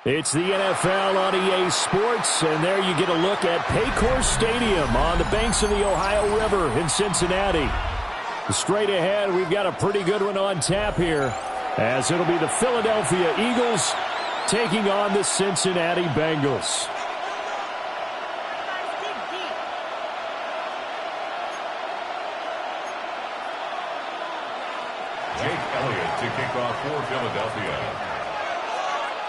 It's the NFL on EA Sports, and there you get a look at Paycor Stadium on the banks of the Ohio River in Cincinnati. Straight ahead, we've got a pretty good one on tap here, as it'll be the Philadelphia Eagles taking on the Cincinnati Bengals. Jake Elliott to kick off for Philadelphia.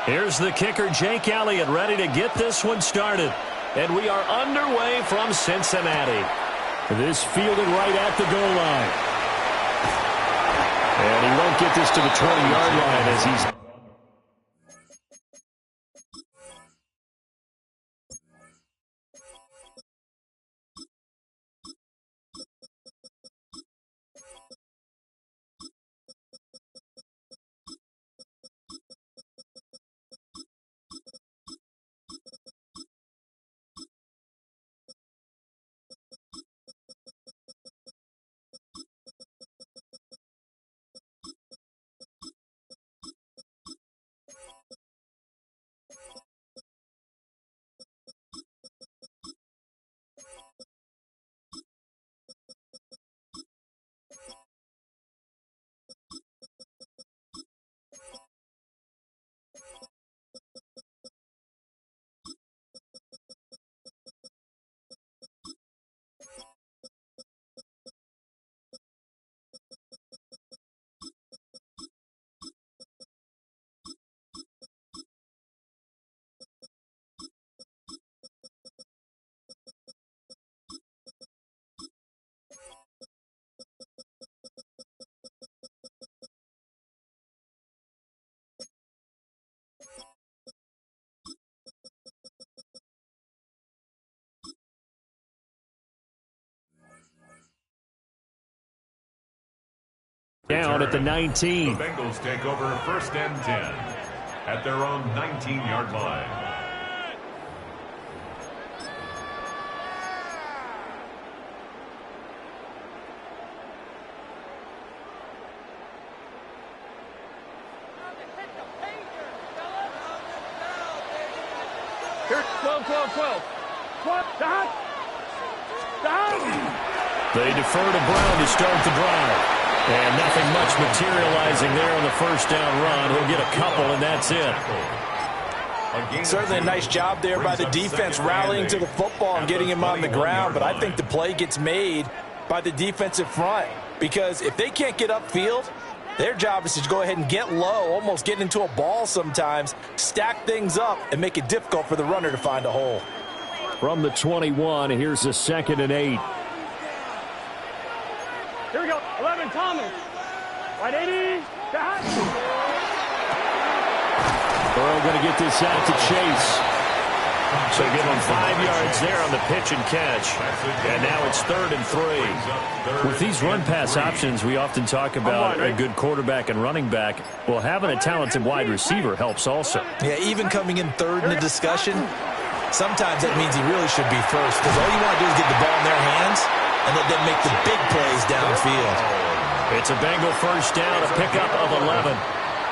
Here's the kicker, Jake Elliott, ready to get this one started. And we are underway from Cincinnati. This fielded right at the goal line. And he won't get this to the 20-yard line as he's... Down at the 19. The Bengals take over first and 10 at their own 19-yard line. Here, 12. They defer to Brown to start the drive. And nothing much materializing there on the first down run. He'll get a couple, and that's it. Certainly a nice job there by the defense rallying to the football and getting him on the ground. But I think the play gets made by the defensive front. Because if they can't get upfield, their job is to go ahead and get low, almost get into a ball sometimes, stack things up, and make it difficult for the runner to find a hole. From the 21, here's a 2nd and 8. Here we go. 11, Thomas. Right 80. Burrow going to get this out to Chase. So give him 5 yards there on the pitch and catch. And now it's 3rd and 3. With these run-pass options, we often talk about a good quarterback and running back. Well, having a talented wide receiver helps also. Yeah, even coming in third in the discussion, sometimes that means he really should be first. Because all you want to do is get the ball in their hands and let them make the big plays downfield. It's a Bengal first down, a pickup of 11.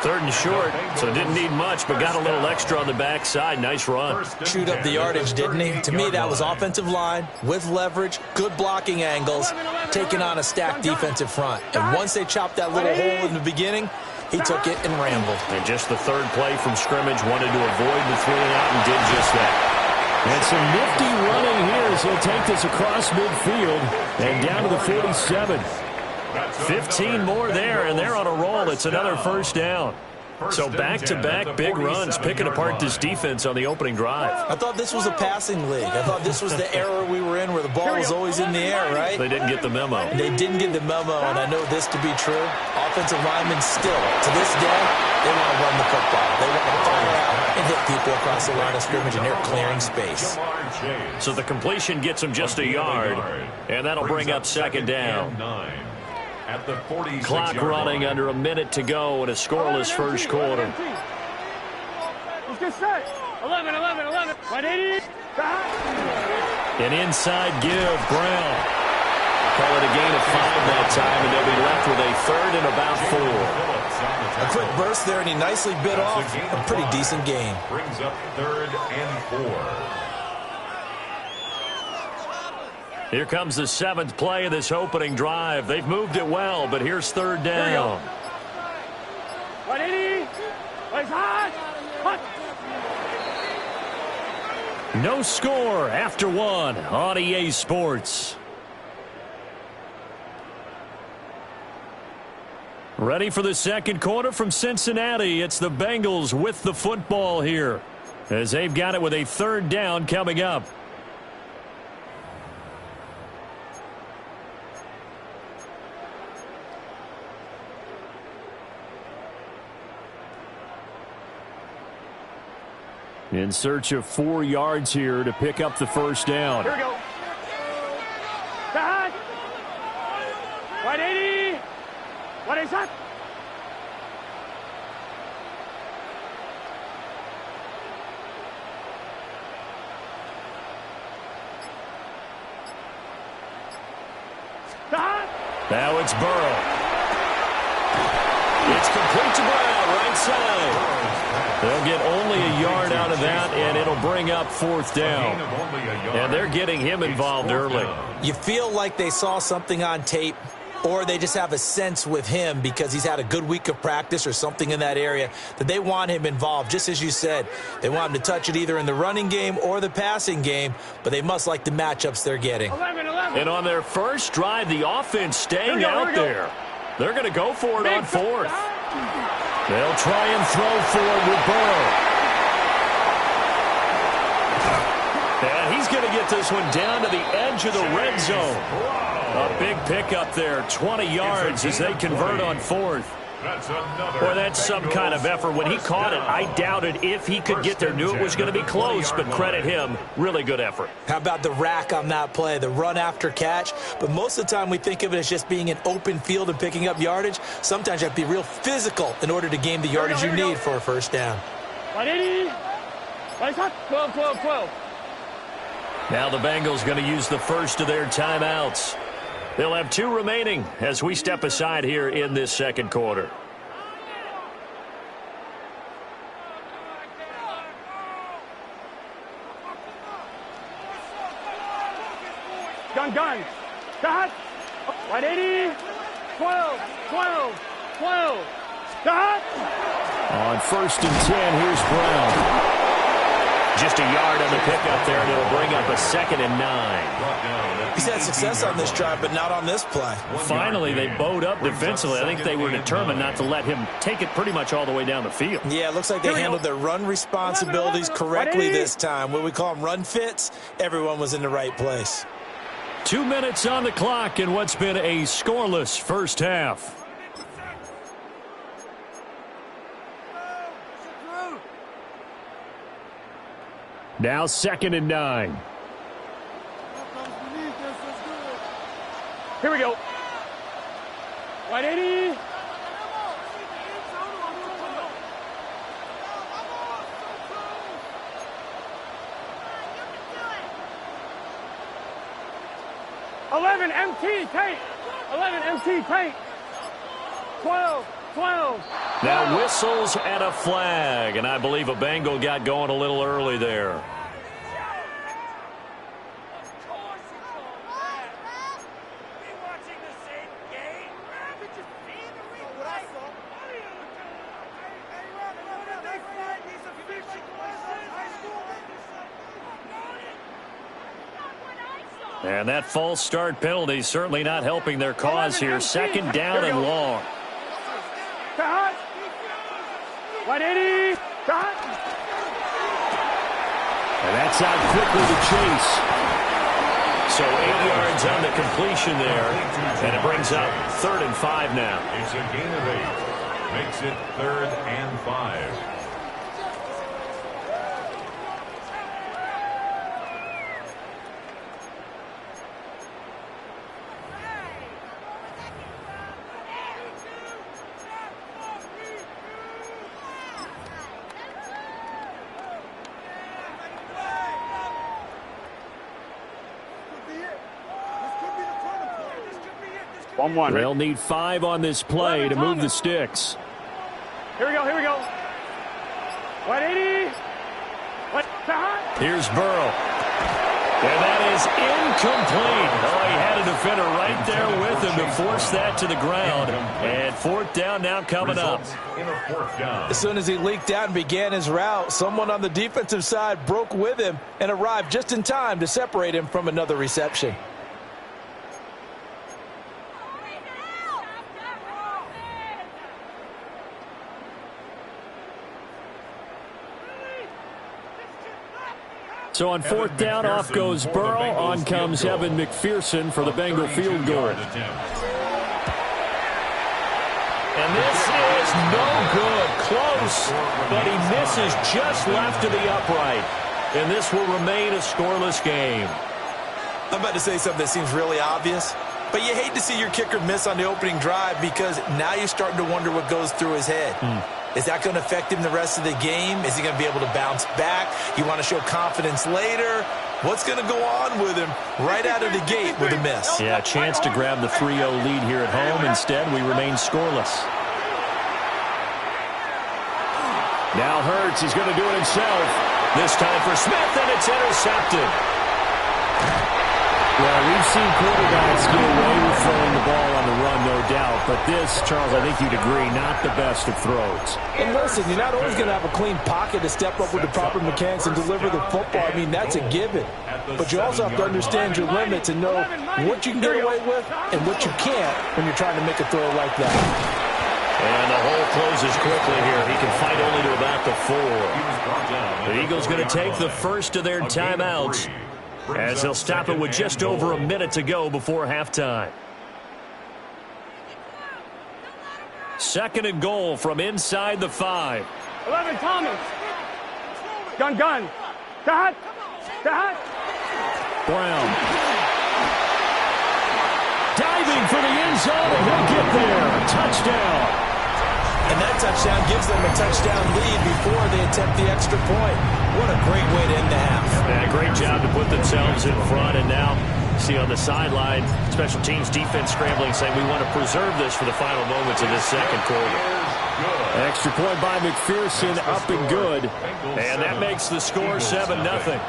3rd and short, so didn't need much, but got a little extra on the backside. Nice run. Chewed up the yardage, didn't he? To me, that was offensive line with leverage, good blocking angles, taking on a stacked defensive front. And once they chopped that little hole in the beginning, he took it and rambled. And just the 3rd play from scrimmage, wanted to avoid the 3-and-out and did just that. And some nifty running here as he'll take this across midfield and down to the 47. 15 more there, and they're on a roll. It's another first down. So back-to-back big runs, picking apart this defense on the opening drive. I thought this was a passing league. I thought this was the era we were in where the ball was always in the air, right? They didn't get the memo. They didn't get the memo, and I know this to be true. Offensive linemen still, to this day, they want to run the football. They want to fire out and hit people across the line of scrimmage, and they're clearing space. So the completion gets them just a yard, and that'll bring up 2nd down. At the 46 Clock running line. under a minute to go in a scoreless first quarter. Let's get set. 11. Right 80. An inside give, Brown. Call it a gain of 5 that time, and they'll be left with a 3rd and about 4. A quick burst there, and he nicely bit off a pretty decent gain. Brings up 3rd and 4. Here comes the 7th play of this opening drive. They've moved it well, but here's 3rd down. 180. Place hot. Hot. No score after 1 on EA Sports. Ready for the second quarter from Cincinnati. It's the Bengals with the football here, as they've got it with a 3rd down coming up. In search of 4 yards here to pick up the first down. Here we go. Back. 180. What is that? Now it's Burrow. It's complete to Brown, right side. They'll get only a yard out of that, and it'll bring up 4th down. And they're getting him involved early. You feel like they saw something on tape, or they just have a sense with him because he's had a good week of practice or something in that area that they want him involved. Just as you said, they want him to touch it either in the running game or the passing game, but they must like the matchups they're getting. 11. And on their first drive, the offense staying out there. They're going to go for it on 4th. They'll try and throw for it with Burrow. And he's going to get this one down to the edge of the red zone. A big pickup there, 20 yards as they convert on 4th. Boy, that's some kind of effort. When he caught it, I doubted if he could get there. Knew it was going to be close, but credit him. Really good effort. How about the rack on that play, the run after catch? But most of the time we think of it as just being an open field and picking up yardage. Sometimes you have to be real physical in order to gain the yardage you need for a first down. 180. 12, 12, 12. Now the Bengals going to use the first of their timeouts. They'll have 2 remaining as we step aside here in this second quarter. Gun. Got. 180. 12, 12, 12. Got. On 1st and 10, here's Brown. Just a yard on the pickup there, and it'll bring up a 2nd and 9. He's had success on this drive, but not on this play. Finally, they bowed up defensively. I think they were determined not to let him take it pretty much all the way down the field. Yeah, it looks like they handled their run responsibilities correctly this time. What we call them run fits, everyone was in the right place. 2 minutes on the clock in what's been a scoreless first half. Now 2nd and 9. Here we go. 180. MT tape. 11 MT tape. 12. Now whistles and a flag, and I believe a Bengal got going a little early there. And that false start penalty certainly not helping their cause here. 2nd down and long. 180. And that's out quickly to Chase. So 8 yards on the completion there. And it brings up 3rd and 5 now. It's a gain of 8. Makes it 3rd and 5. 1-1. They'll need 5 on this play to move the sticks. Here we go. 180. Here's Burrow. And that is incomplete. Oh, he had a defender right there with him to force that to the ground. And 4th down now coming up. As soon as he leaked out and began his route, someone on the defensive side broke with him and arrived just in time to separate him from another reception. So on 4th down, off goes Burrow. On comes Evan McPherson for the Bengal field goal. And this is no good. Close, but he misses just left of the upright. And this will remain a scoreless game. I'm about to say something that seems really obvious, but you hate to see your kicker miss on the opening drive because now you're starting to wonder what goes through his head. Is that going to affect him the rest of the game? Is he going to be able to bounce back? You want to show confidence later? What's going to go on with him right out of the gate with a miss? Yeah, a chance to grab the 3-0 lead here at home. Instead, we remain scoreless. Now Hurts is going to do it himself. This time for Smith, and it's intercepted. Well, we've seen quarterbacks get away with throwing the ball on the run, no doubt. But this, Charles, I think you'd agree, not the best of throws. And listen, you're not always going to have a clean pocket to step up with the proper mechanics and deliver the football. I mean, that's a given. But you also have to understand your limits and know what you can get away with and what you can't when you're trying to make a throw like that. And the hole closes quickly here. He can fight only to about the 4. The Eagles going to take the first of their timeouts, as they'll stop it with just over a minute to go before halftime. 2nd and goal from inside the 5. 11, Thomas. Gun. Dot. Brown. Diving for the end zone, and he'll get there. Touchdown. And that touchdown gives them a touchdown lead before they attempt the extra point. What a great way to end the half. And a great job to put themselves in front. And now, see on the sideline, special teams defense scrambling, saying we want to preserve this for the final moments of this second quarter. Extra point by McPherson, up and good. And that makes the score 7-0. Evan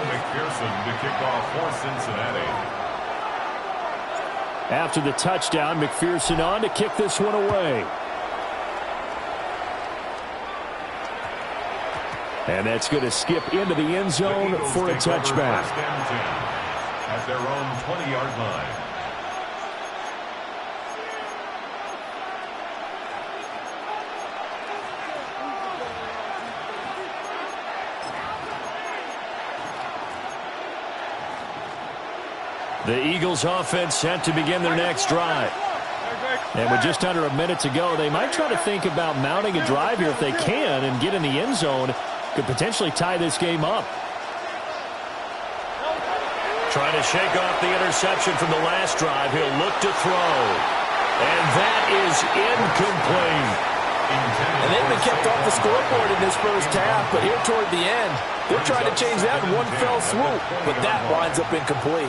McPherson to kick off for Cincinnati. After the touchdown, McPherson on to kick this one away. And that's going to skip into the end zone for a touchback. At their own 20-yard line. The Eagles offense set to begin their next drive. And with just under a minute to go, they might try to think about mounting a drive here if they can and get in the end zone. Could potentially tie this game up. Trying to shake off the interception from the last drive. He'll look to throw. And that is incomplete. And they've been kept off the scoreboard in this first half, but here toward the end, they're trying to change that in one fell swoop, but that winds up incomplete.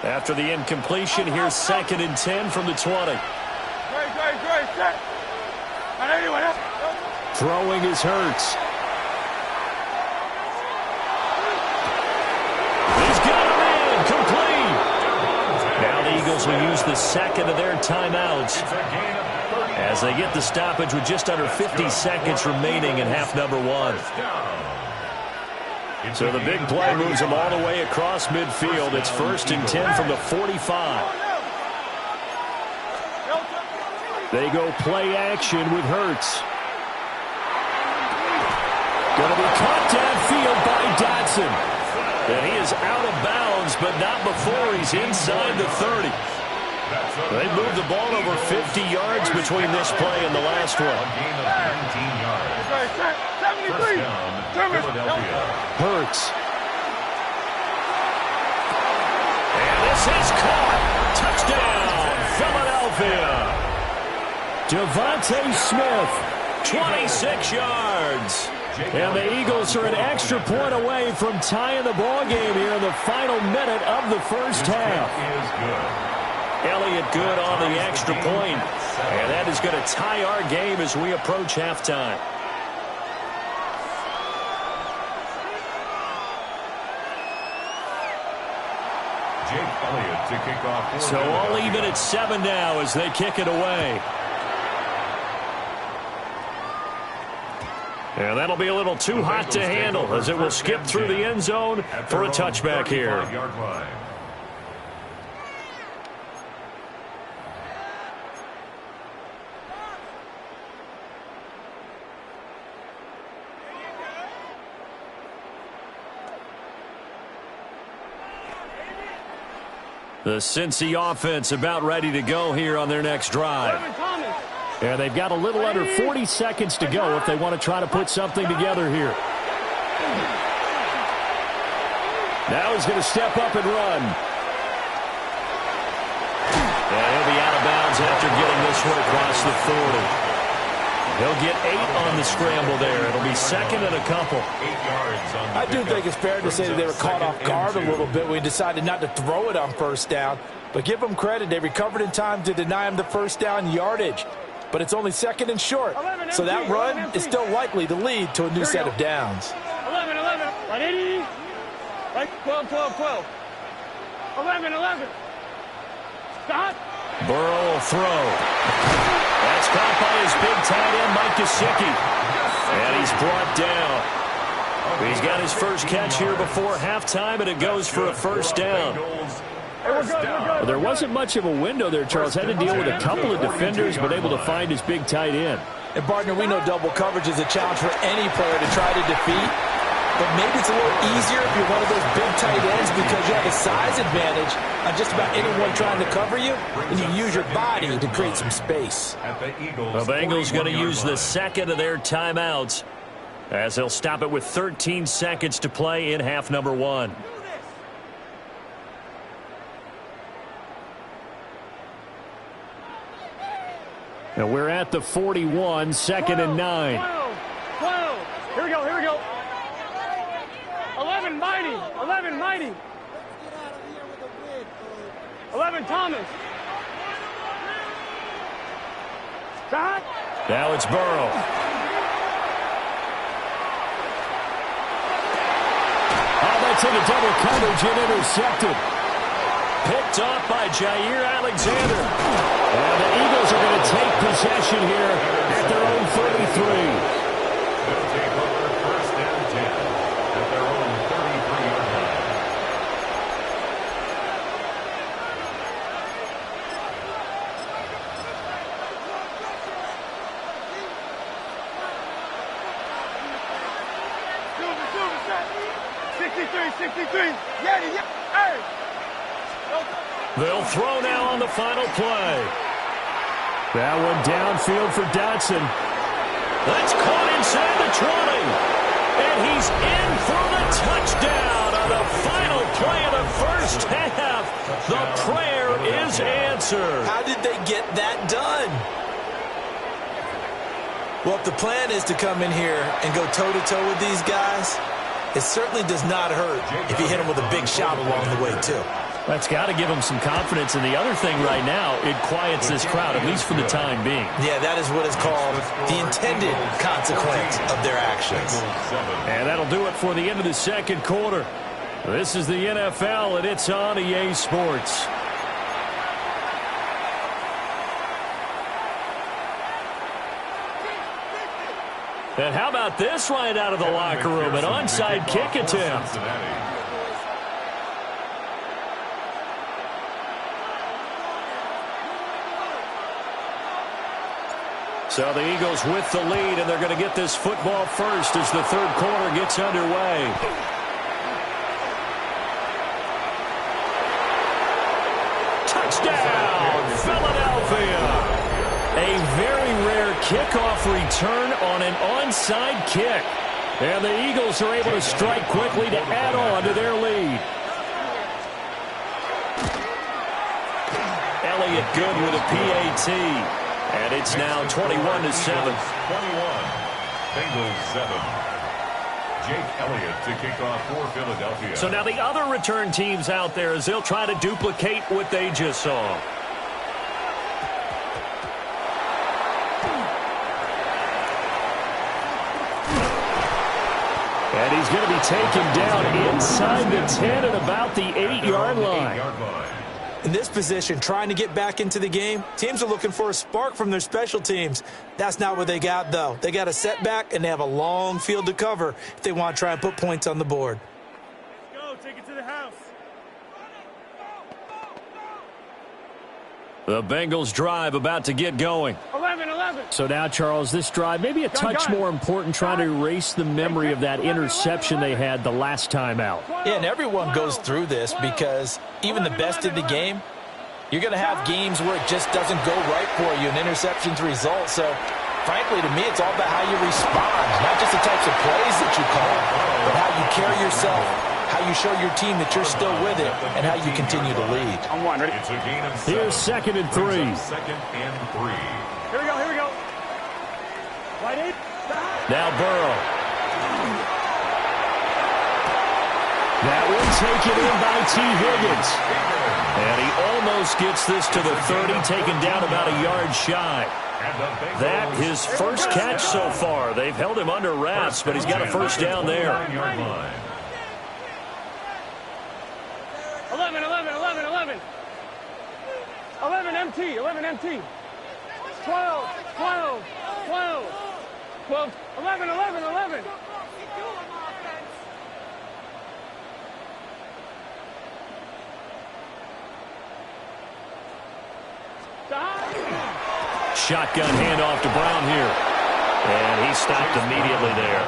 After the incompletion, here's 2nd and 10 from the 20. Throwing is Hurts. He's got him in, complete. Now the Eagles will use the second of their timeouts as they get the stoppage with just under 50 seconds remaining in half number 1. So the big play moves them all the way across midfield. It's 1st and 10 from the 45. They go play action with Hurts. Going to be caught downfield by Dotson. And he is out of bounds, but not before he's inside the 30. They moved the ball over 50 yards between this play and the last one. Hurts. And this is caught. Touchdown, Philadelphia. Devontae Smith 26 yards. And the Eagles are an extra point away from tying the ball game here in the final minute of the first half. Elliott good on the extra point. And that is going to tie our game as we approach halftime. Jake Elliott to kick off. So all even at 7 now as they kick it away. And that'll be a little too hot to handle as it will skip through the end zone for a touchback here. The Cincy offense about ready to go here on their next drive. And they've got a little under 40 seconds to go if they want to try to put something together here. Now he's going to step up and run. And he'll be out of bounds after getting this one across the 40. He'll get 8 on the scramble there. It'll be second and a couple. 8 yards on the I do think it's fair to say that they were caught off guard a little bit when he decided not to throw it on first down. But give them credit. They recovered in time to deny him the first down yardage. But it's only second and short. So that run is still likely to lead to a new set of downs. 11, 11. Right, 80. Right, 12, 12, 12. 11, 11. Stop. Burrow will throw. That's caught by his big tight end, Mike Gesicki. And he's brought down. He's got his first catch here before halftime, and it goes for a first down. Well, there wasn't much of a window there, Charles. Had to deal with a couple of defenders, but able to find his big tight end. And, partner, we know double coverage is a challenge for any player to try to defeat. But maybe it's a little easier if you're one of those big tight ends because you have a size advantage on just about anyone trying to cover you, and you use your body to create some space. The Bengals going to use the second of their timeouts as they'll stop it with 13 seconds to play in half number 1. And we're at the 41, second and 9. 12. Here we go, here we go. 11, Mighty. 11, Mighty. 11, Thomas. Stop. Now it's Burrow. Oh, that's into double coverage and intercepted. Picked off by Jair Alexander. And the Eagles are going to take possession here at their own 33. They'll take over first and 10 at their own 33-yard line. Silver, 63. Yeah. Hey. They'll throw now on the final play. That one downfield for Dotson. That's caught inside the 20. And he's in for the touchdown on the final play of the first half. The prayer is answered. How did they get that done? Well, if the plan is to come in here and go toe-to-toe with these guys, it certainly does not hurt if you hit them with a big shot along the way, too. That's got to give them some confidence. And the other thing right now, it quiets this crowd, at least for the time being. Yeah, that is what is called the intended consequence of their actions. And that'll do it for the end of the second quarter. This is the NFL, and it's on EA Sports. And how about this right out of the locker room? An onside kick attempt. So the Eagles with the lead, and they're going to get this football first as the third quarter gets underway. Touchdown, Philadelphia! A very rare kickoff return on an onside kick. And the Eagles are able to strike quickly to add on to their lead. Elliott good with a PAT. And it's now 21-7. 21. Bengals 7. Jake Elliott to kick off for Philadelphia. So now the other return teams out there as they'll try to duplicate what they just saw. And he's going to be taken down inside the 10 at about the 8-yard line. In this position, trying to get back into the game, teams are looking for a spark from their special teams. That's not what they got, though. They got a setback, and they have a long field to cover if they want to try and put points on the board. Let's go. Take it to the house. The Bengals drive about to get going. 11. So now, Charles, this drive maybe a touch more important, trying to erase the memory of that interception they had the last time out. Yeah, and everyone goes through this because even the best in the game, you're going to have games where it just doesn't go right for you, and interceptions result. So, frankly, to me, it's all about how you respond, not just the types of plays that you call, but how you carry yourself, how you show your team that you're still with it, and how you continue to lead. I'm one. Ready? It's a gain of 7. Here's 2nd and 3. 2nd and 3. Here we go. Right in. Now Burrow. That one taken in by T. Higgins. And he almost gets this to the 30, taken down about a yard shy. That his first catch so far. They've held him under wraps, but he's got a first down there. 11 MT. 12. 11. Shotgun handoff to Brown here. And he stopped immediately there.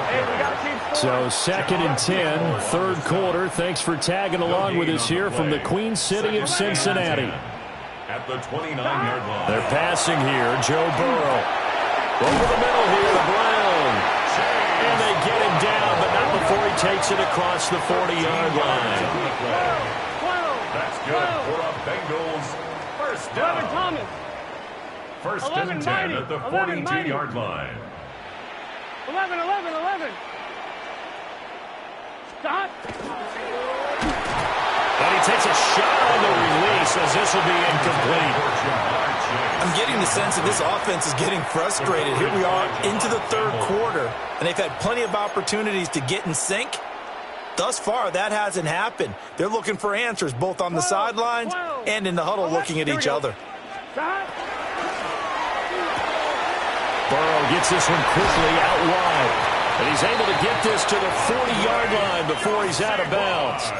So 2nd and 10, third quarter. Thanks for tagging along with us here from the Queen City of Cincinnati. At the 29-yard line. They're passing here. Joe Burrow. Over the middle here to Brown. And they get him down, but not before he takes it across the 40-yard line. That's good for a Bengals first down. First and 10 at the 42-yard line. 11. Stop. And he takes a shot on the release as this will be incomplete. I'm getting the sense that this offense is getting frustrated. Here we are into the third quarter, and they've had plenty of opportunities to get in sync. Thus far, that hasn't happened. They're looking for answers both on the sidelines and in the huddle looking at each other. Burrow gets this one quickly out wide. And he's able to get this to the 40-yard line before he's out of bounds.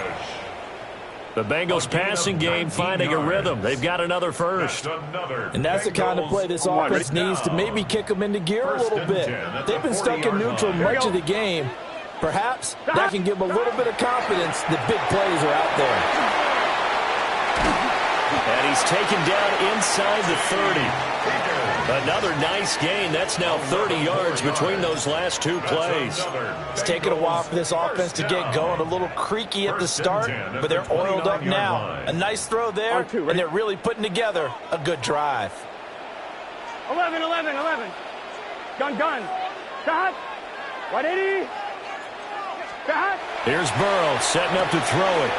The Bengals passing game finding a rhythm. They've got another first. And that's the kind of play this offense needs to maybe kick them into gear a little bit. They've been stuck in neutral much of the game. Perhaps that can give them a little bit of confidence that big plays are out there. And he's taken down inside the 30. Another nice gain. That's now 30 yards between those last two plays. It's taken a while for this offense to get going. A little creaky at the start, but they're oiled up now. A nice throw there, and they're really putting together a good drive. 11. Gun. Stop. 180. Stop. Here's Burrow setting up to throw it.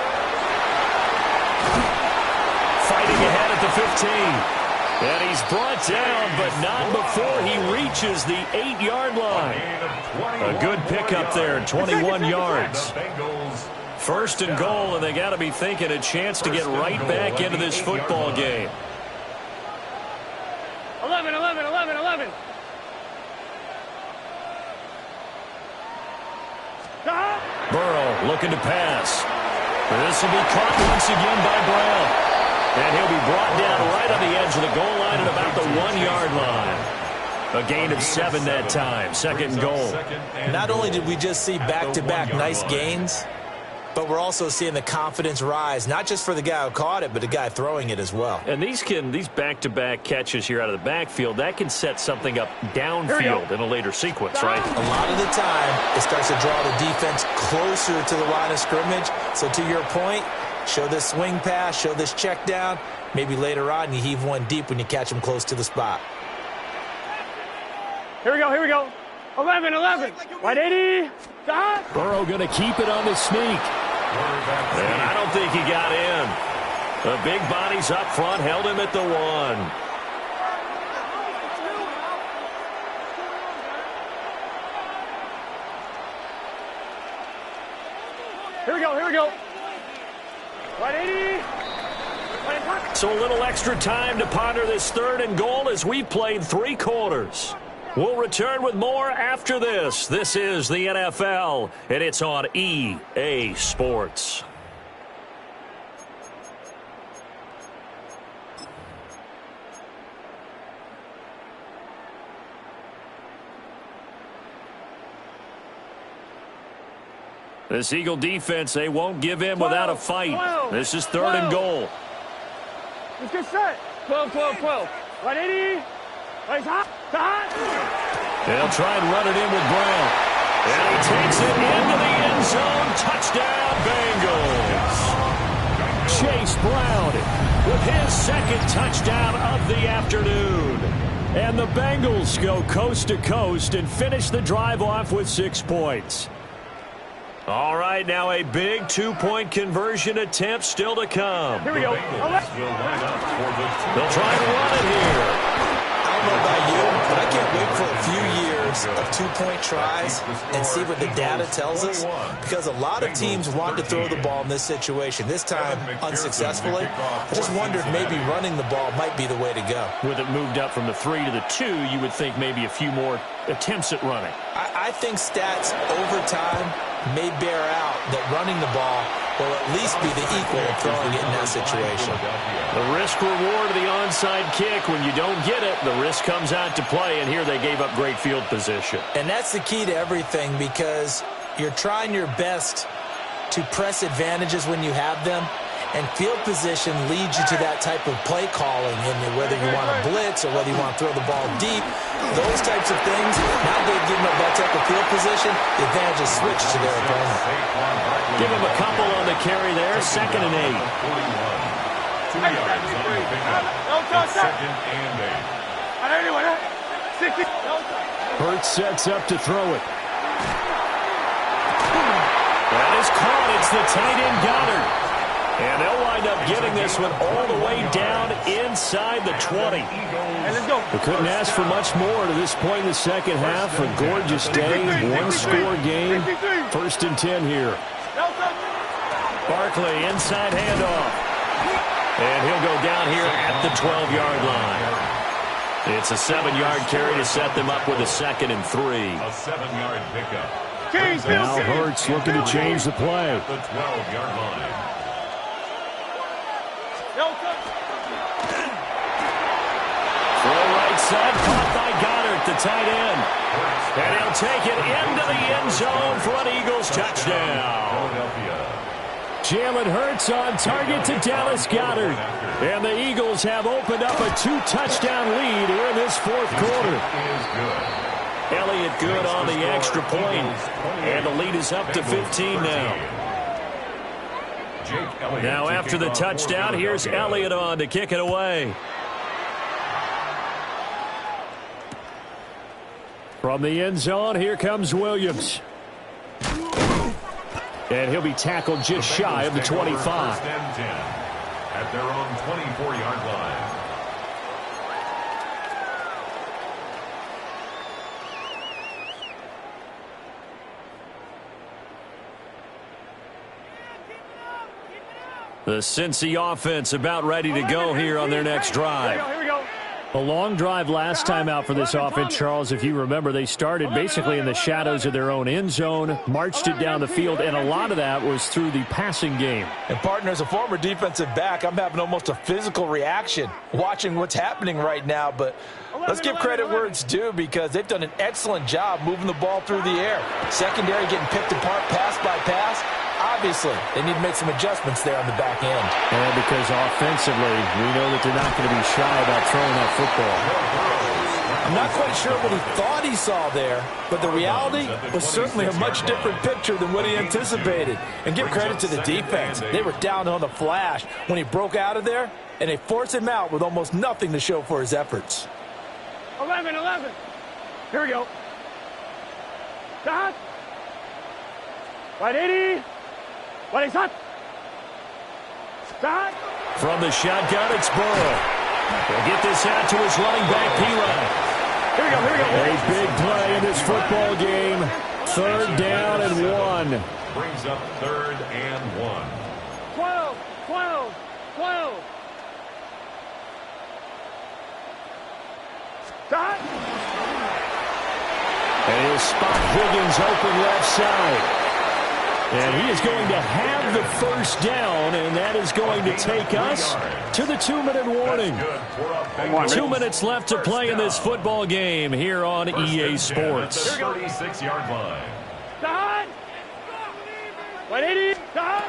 Fighting ahead at the 15. And he's brought down, but not before he reaches the 8-yard line. A good pickup there, 21 yards. First and goal, and they got to be thinking a chance to get right back into this football game. 11. Burrow looking to pass. This will be caught once again by Brown. And he'll be brought down right on the edge of the goal line at about the 1-yard line. A gain of 7 that time, 2nd and goal. Not only did we just see back-to-back nice gains, but we're also seeing the confidence rise, not just for the guy who caught it, but the guy throwing it as well. And these back-to-back catches here out of the backfield, that can set something up downfield in a later sequence, right? A lot of the time, it starts to draw the defense closer to the line of scrimmage. So to your point, show this swing pass, show this check down. Maybe later on you heave one deep when you catch him close to the spot. Here we go, here we go. 11, 11. Right 80. Stop. Burrow going to keep it on the sneak. And I don't think he got in. The big bodies up front held him at the 1. Here we go, here we go. Right 80. So a little extra time to ponder this 3rd and goal as we played 3 quarters. We'll return with more after this. This is the NFL, and it's on EA Sports. This Eagle defense, they won't give in without a fight. This is 3rd and goal. Let's get set. 12, 12, 12. Right 80. Right hot. Hot. They'll try and run it in with Brown. And he takes it into the end zone. Touchdown, Bengals. Chase Brown with his 2nd touchdown of the afternoon. And the Bengals go coast to coast and finish the drive off with 6 points. All right, now a big 2-point conversion attempt still to come. Here we go. They'll try and run it here. I don't know about you, but I can't wait for a few years of 2-point tries and see what the data tells us, because a lot of teams want to throw the ball in this situation. This time, unsuccessfully. I just wondered maybe running the ball might be the way to go. With it moved up from the 3 to the 2, you would think maybe a few more attempts at running. I think stats over time may bear out that running the ball will at least be the equal of throwing it in that situation. The risk reward of the onside kick. When you don't get it, the risk comes out to play, and here they gave up great field position. And that's the key to everything, because you're trying your best to press advantages when you have them, and field position leads you to that type of play calling, and whether you want to blitz or whether you want to throw the ball deep, those types of things, now they've given up that type of field position, the advantage is switched to their opponent. Give him a couple on the carry there, 2nd and 8. 2 yards on the pickup. 2nd and 8. Hurts sets up to throw it. That is caught. It's the tight end Goddard. And they'll wind up getting this one all the way down inside the 20. We couldn't ask for much more to this point in the 2nd half. A gorgeous day, 1-score game. 1st and 10 here. Barkley, inside handoff. And he'll go down here at the 12-yard line. It's a 7-yard carry to set them up with a 2nd and 3. A 7-yard pickup. Now Hurts looking to change the play. At the 12-yard line. Throw right side, caught by Goddard, the tight end. And he'll take it into the end zone for an Eagles touchdown. Jalen Hurts on target to Dallas Goedert. And the Eagles have opened up a 2-touchdown lead here in this 4th quarter. Elliott good on the extra point. And the lead is up to 15 now. Now after the touchdown, here's Elliott on to kick it away. From the end zone, here comes Williams. And he'll be tackled just shy of the 25. At their own 24-yard line. The Cincy offense about ready to go here on their next drive. Here we go. A long drive last time out for this offense, Charles. If you remember, they started basically in the shadows of their own end zone, marched it down the field, and a lot of that was through the passing game. And, partner, as a former defensive back, I'm having almost a physical reaction watching what's happening right now. But let's give credit where it's due, because they've done an excellent job moving the ball through the air. Secondary getting picked apart pass by pass. Obviously, they need to make some adjustments there on the back end. And because offensively, we know that they're not going to be shy about throwing that football. I'm not quite sure what he thought he saw there, but the reality was certainly a much different picture than what he anticipated. And give credit to the defense. They were down on the flash when he broke out of there, and they forced him out with almost nothing to show for his efforts. 11, 11. Here we go. Start. Right 80. Right shot. Start. From the shotgun, it's Burrow. He'll get this out to his running back, P-Ryan. Here we go, here we go. A big play in this football game. 3rd down and 1. Brings up 3rd and 1. 12, 12, 12. Start. And he'll spot Higgins open left side. And he is going to have the 1st down, and that is going to take us to the 2-minute warning. 2 minutes left to play in this football game here on EA Sports. 36-yard line. Start. Right 80. Start.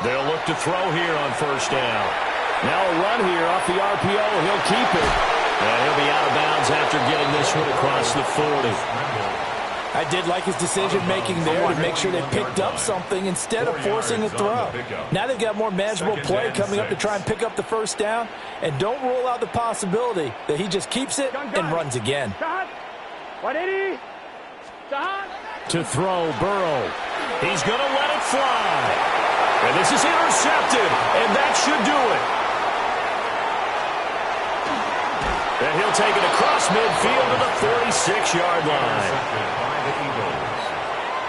They'll look to throw here on 1st down. Now a run here off the RPO. He'll keep it. And he'll be out of bounds after getting this one across the 40. I did like his decision-making there to make sure they picked up something instead of forcing a throw. Now they've got more manageable play coming up to try and pick up the 1st down. And don't rule out the possibility that he just keeps it and runs again. Start. Right 80. Start. To throw, Burrow. He's going to let it fly. And this is intercepted, and that should do it. And he'll take it across midfield to the 46-yard line. Intercepted by the Eagles.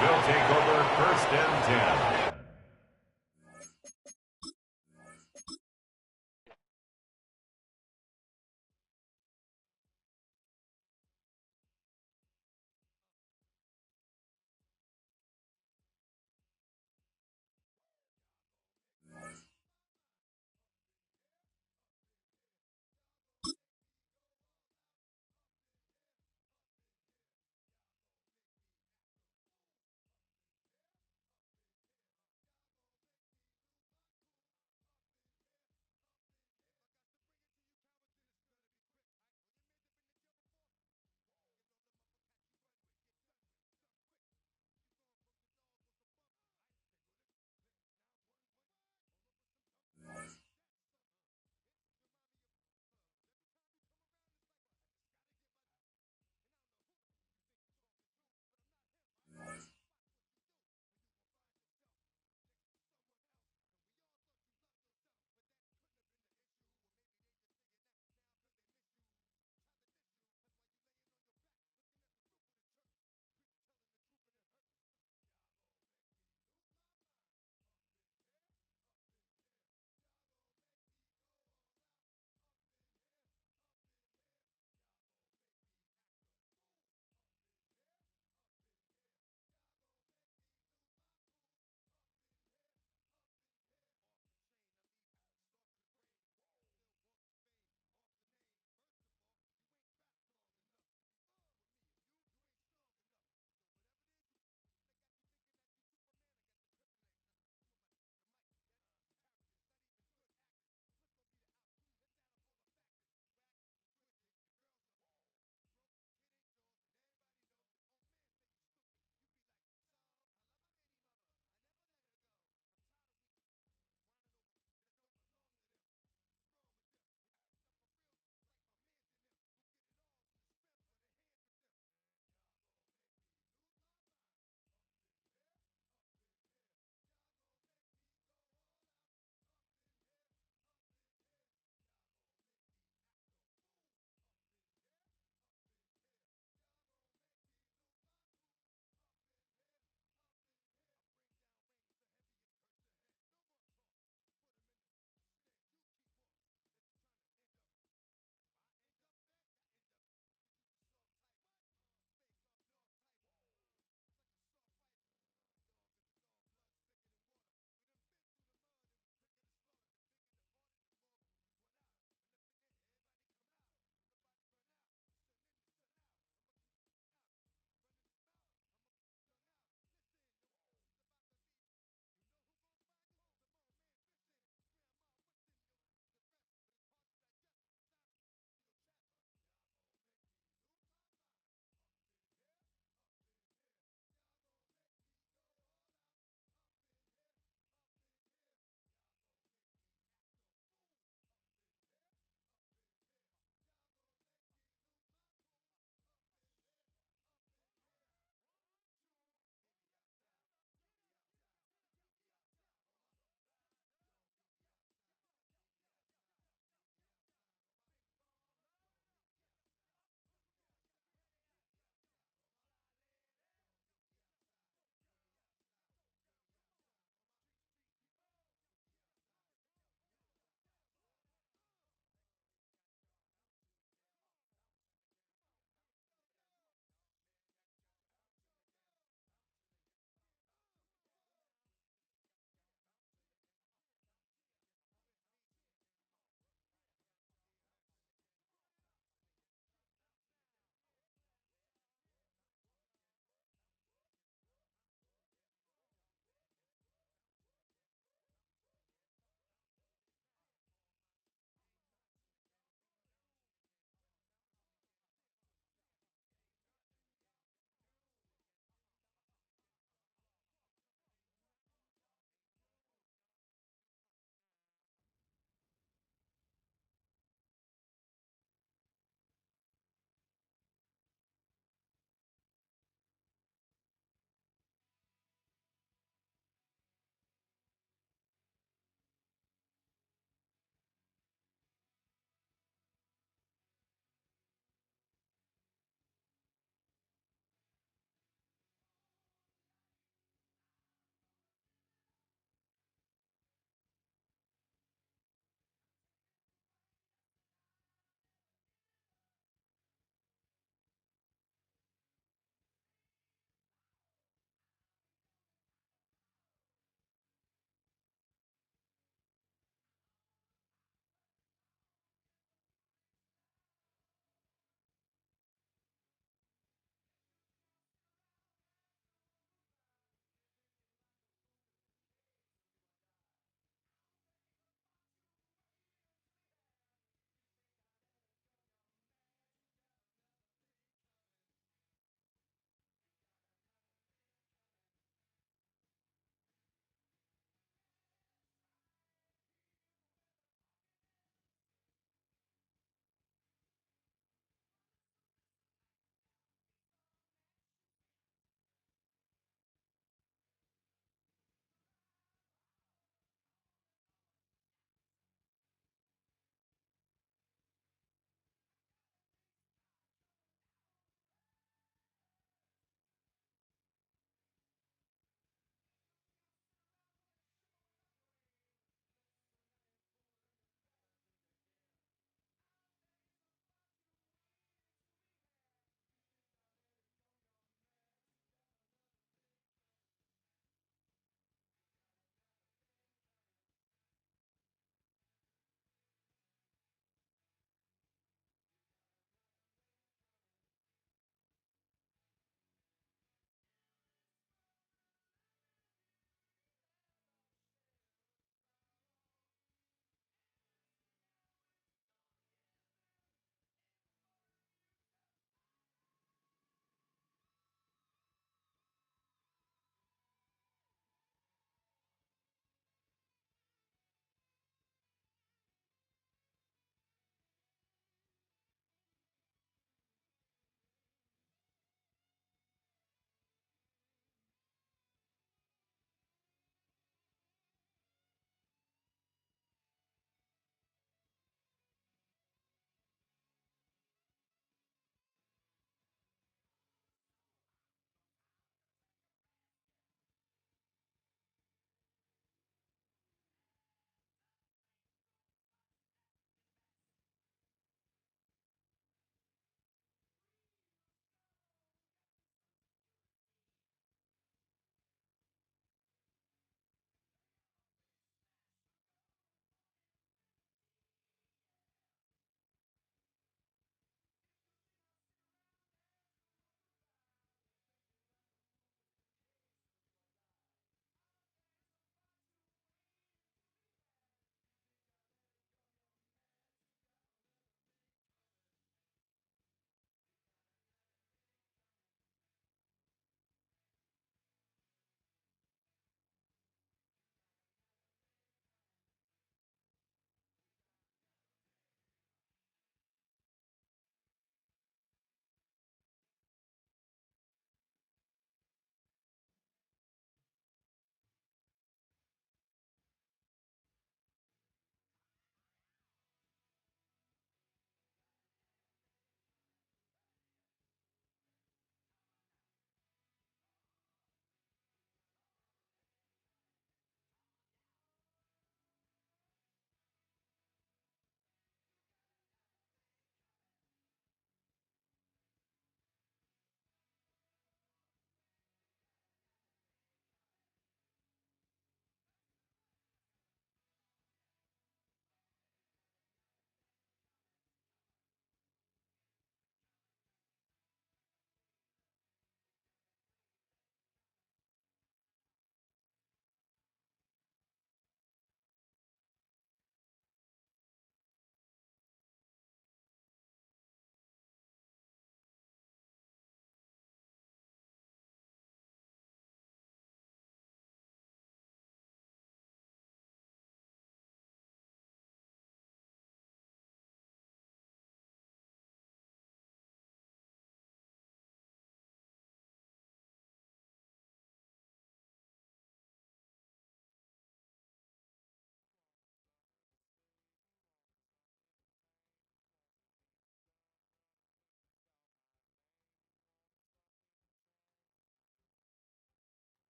They'll take over 1st and 10.